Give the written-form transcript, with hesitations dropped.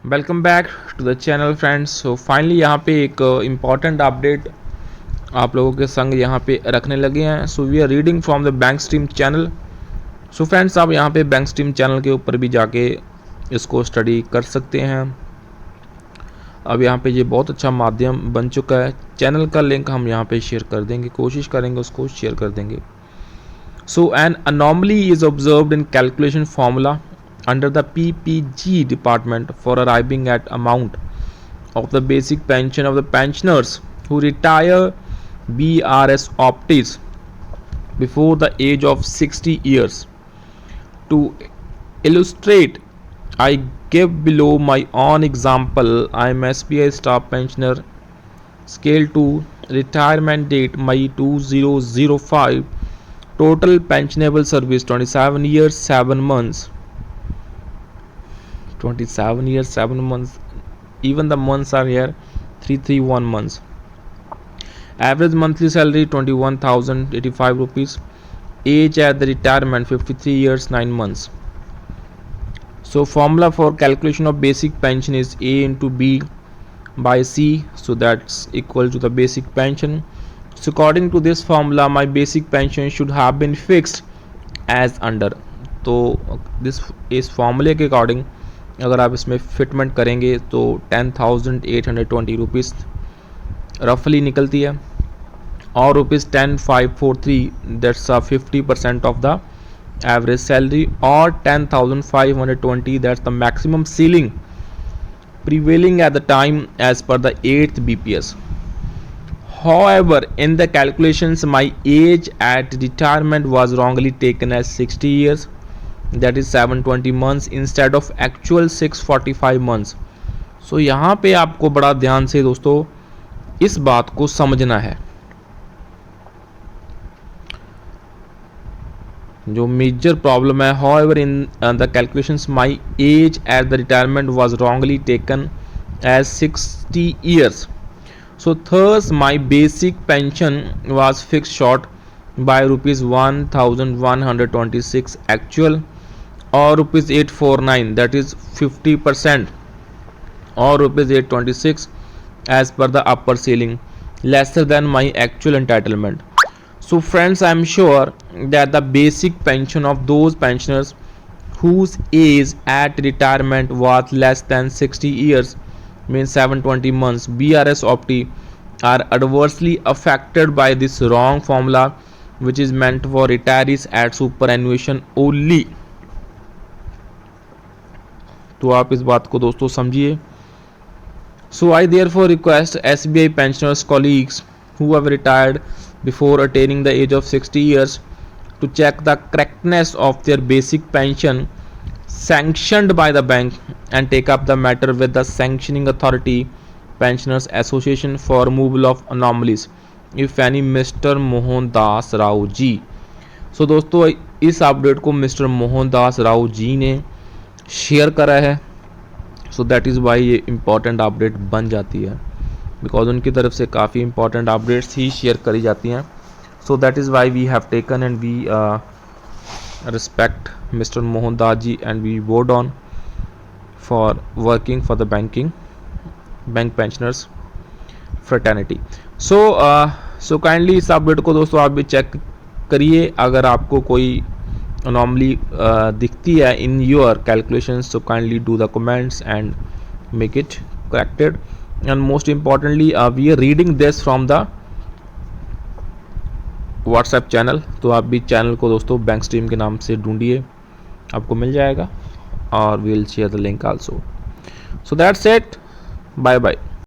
Welcome back to the channel friends. So finally यहाँ पे एक इम्पॉर्टेंट अपडेट आप लोगों के संग यहाँ पे रखने लगे हैं। So we are reading from the bank stream channel. So friends आप यहाँ पे बैंक स्ट्रीम चैनल के ऊपर भी जाके इसको स्टडी कर सकते हैं। अब यहाँ पे ये बहुत अच्छा माध्यम बन चुका है। चैनल का लिंक हम यहाँ पे शेयर कर देंगे, कोशिश करेंगे उसको शेयर कर देंगे। So an anomaly is observed in calculation formula under the PPG department for arriving at amount of the basic pension of the pensioners who retire BRS optees before the age of 60 years. To illustrate, I give below my own example. I am SBI staff pensioner, scale 2, retirement date May 2005, total pensionable service 27 years 7 months. 27 years 7 months, even the months are here 331 months. Average monthly salary 21,085 rupees. Age at the retirement 53 years 9 months. So formula for calculation of basic pension is A into B by C, so that's equal to the basic pension. So according to this formula my basic pension should have been fixed as under. तो इस फॉर्मूले के according अगर आप इसमें fitment करेंगे तो 10,820 rupees रफली निकलती है और rupees 10,543 that's 50% of the average salary और 10,520 that's the maximum ceiling prevailing at the time as per the 8th BPS. However, in the calculations my age at retirement was wrongly taken as 60 years, that is 720 months instead of actual 645 months. So यहाँ पे आपको बड़ा ध्यान से दोस्तों इस बात को समझना है। जो मेजर प्रॉब्लम है, however in the calculations my age at the retirement was wrongly taken as 60 years. So thus my basic pension was fixed short by rupees 1,126 actual or rupees 849 that is 50% or rupees 826 as per the upper ceiling lesser than my actual entitlement. So friends, I am sure that the basic pension of those pensioners whose age at retirement was less than 60 years, means 720 months, BRS optee, are adversely affected by this wrong formula which is meant for retirees at superannuation only. तो आप इस बात को दोस्तों समझिए. So I therefore request SBI pensioners colleagues who have retired before attaining the age of 60 years to check the correctness of their basic pension sanctioned by the bank and take up the matter with the sanctioning authority, Pensioners Association, for removal of anomalies if any. Mr. Mohandas Rao ji. सो दोस्तों इस update को mister Mohandas Rao ji ने share करा है. सो that is Y ये important update बन जाती है, बिकॉज उनकी तरफ से काफ़ी इंपॉर्टेंट अपडेट्स ही शेयर करी जाती हैं. So that is why we have taken and we respect mister Mohandas ji and we vote on for working for the bank pensioners fraternity. So kindly इस अपडेट को दोस्तों आप भी चेक करिए. अगर आपको कोई अनॉमली दिखती है in your calculations, so kindly do the comments and make it corrected. And most importantly we are reading this from the WhatsApp channel. तो आप भी चैनल को दोस्तों बैंक स्ट्रीम के नाम से ढूंढिए, आपको मिल जाएगा और we'll share the link also. So that's it. Bye bye.